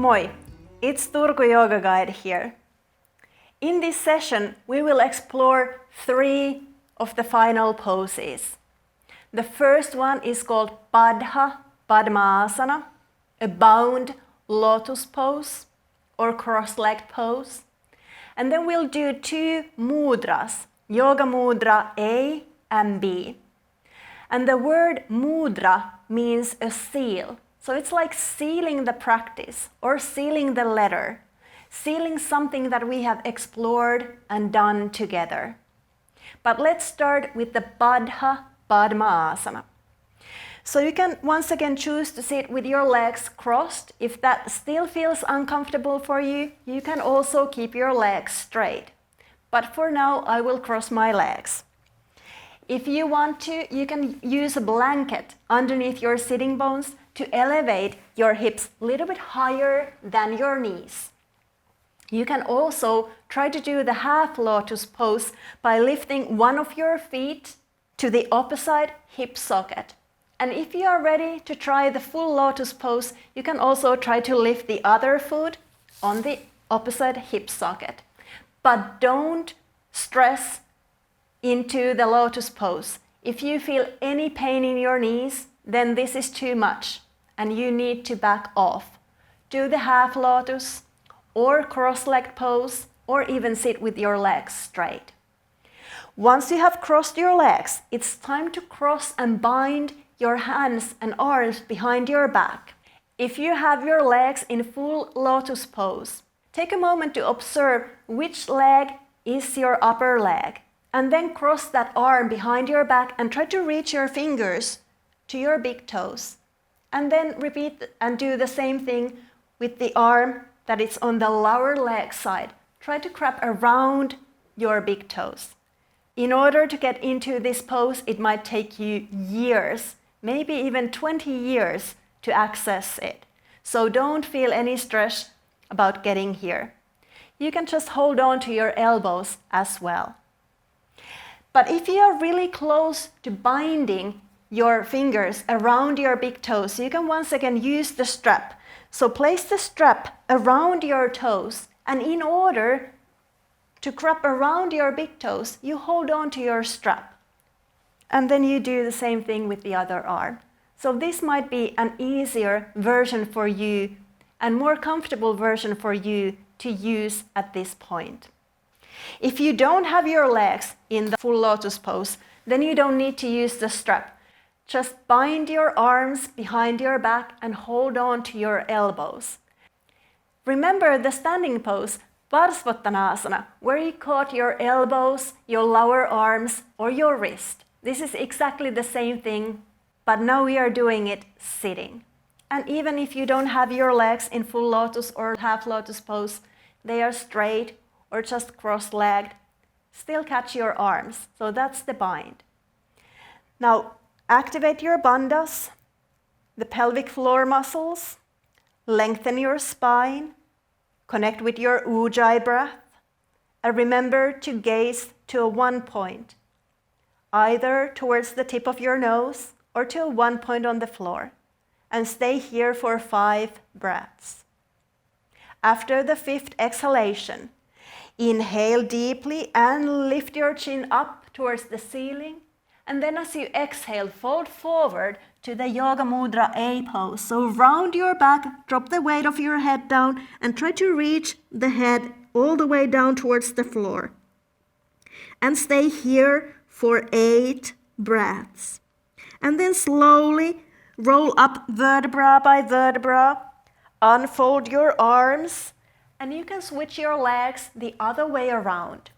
Moi! It's Turku Yoga Guide here. In this session, we will explore 3 of the final poses. The first one is called Baddha Padmasana, a bound lotus pose or cross-legged pose. And then we'll do 2 mudras, Yoga Mudra A and B. And the word mudra means a seal. So it's like sealing the practice or sealing the letter, sealing something that we have explored and done together. But let's start with the Baddha Padmasana. So you can once again choose to sit with your legs crossed. If that still feels uncomfortable for you, you can also keep your legs straight. But for now, I will cross my legs. If you want to, you can use a blanket underneath your sitting bones to elevate your hips a little bit higher than your knees. You can also try to do the half lotus pose by lifting one of your feet to the opposite hip socket. And if you are ready to try the full lotus pose, you can also try to lift the other foot on the opposite hip socket. But don't stress into the lotus pose. If you feel any pain in your knees, then this is too much and you need to back off. Do the half lotus or cross-legged pose or even sit with your legs straight. Once you have crossed your legs, it's time to cross and bind your hands and arms behind your back. If you have your legs in full lotus pose, take a moment to observe which leg is your upper leg. And then cross that arm behind your back and try to reach your fingers to your big toes. And then repeat and do the same thing with the arm that is on the lower leg side. Try to wrap around your big toes. In order to get into this pose, it might take you years, maybe even 20 years to access it. So don't feel any stress about getting here. You can just hold on to your elbows as well. But if you are really close to binding your fingers around your big toes, you can once again use the strap. So place the strap around your toes, and in order to wrap around your big toes, you hold on to your strap. And then you do the same thing with the other arm. So this might be an easier version for you and more comfortable version for you to use at this point. If you don't have your legs in the full lotus pose, then you don't need to use the strap. Just bind your arms behind your back and hold on to your elbows. Remember the standing pose, Parsvottanasana, where you caught your elbows, your lower arms, or your wrist. This is exactly the same thing, but now we are doing it sitting. And even if you don't have your legs in full lotus or half lotus pose, they are straight or just cross-legged, still catch your arms. So that's the bind. Now, activate your bandhas, the pelvic floor muscles, lengthen your spine, connect with your ujjayi breath, and remember to gaze to a one point, either towards the tip of your nose or to a one point on the floor, and stay here for 5 breaths. After the 5th exhalation, inhale deeply and lift your chin up towards the ceiling. And then as you exhale, fold forward to the Yoga Mudra A pose. So round your back, drop the weight of your head down and try to reach the head all the way down towards the floor. And stay here for 8 breaths. And then slowly roll up vertebra by vertebra, unfold your arms, and you can switch your legs the other way around.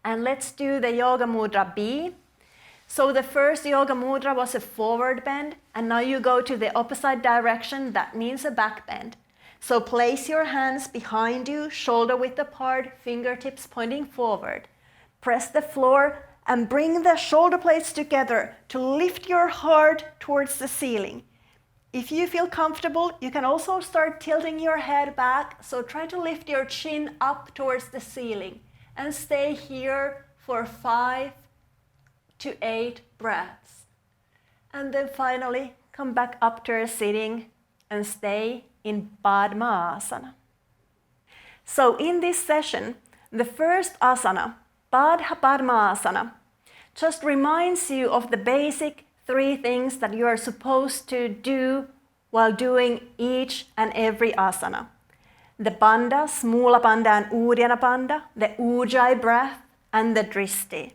And let's do the Yoga Mudra B. So the first Yoga Mudra was a forward bend, and now you go to the opposite direction. That means a back bend. So place your hands behind you, shoulder width apart, fingertips pointing forward. Press the floor and bring the shoulder blades together to lift your heart towards the ceiling. If you feel comfortable, you can also start tilting your head back. So try to lift your chin up towards the ceiling and stay here for 5 to 8 breaths. And then finally, come back up to a sitting and stay in Padmasana. So in this session, the first asana, Baddha Padmasana, just reminds you of the basic 3 things that you are supposed to do while doing each and every asana. The bandhas, Mula Bandha and Uddiyana Bandha, the Ujjayi breath, and the Dristi.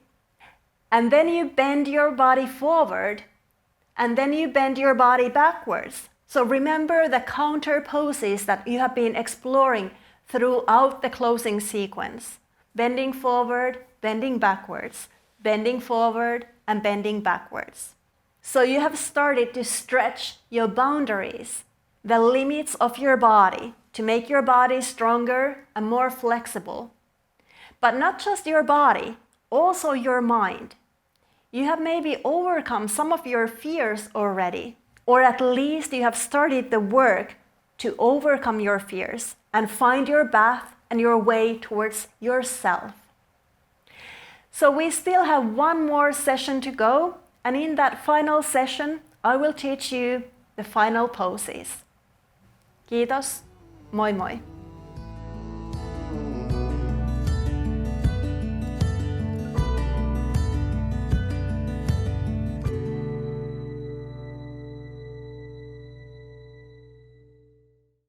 And then you bend your body forward, and then you bend your body backwards. So remember the counter poses that you have been exploring throughout the closing sequence. Bending forward, bending backwards, bending forward, and bending backwards. So you have started to stretch your boundaries, the limits of your body, to make your body stronger and more flexible. But not just your body, also your mind. You have maybe overcome some of your fears already, or at least you have started the work to overcome your fears and find your path and your way towards yourself. So we still have one more session to go, and in that final session, I will teach you the final poses. Kiitos, moi moi!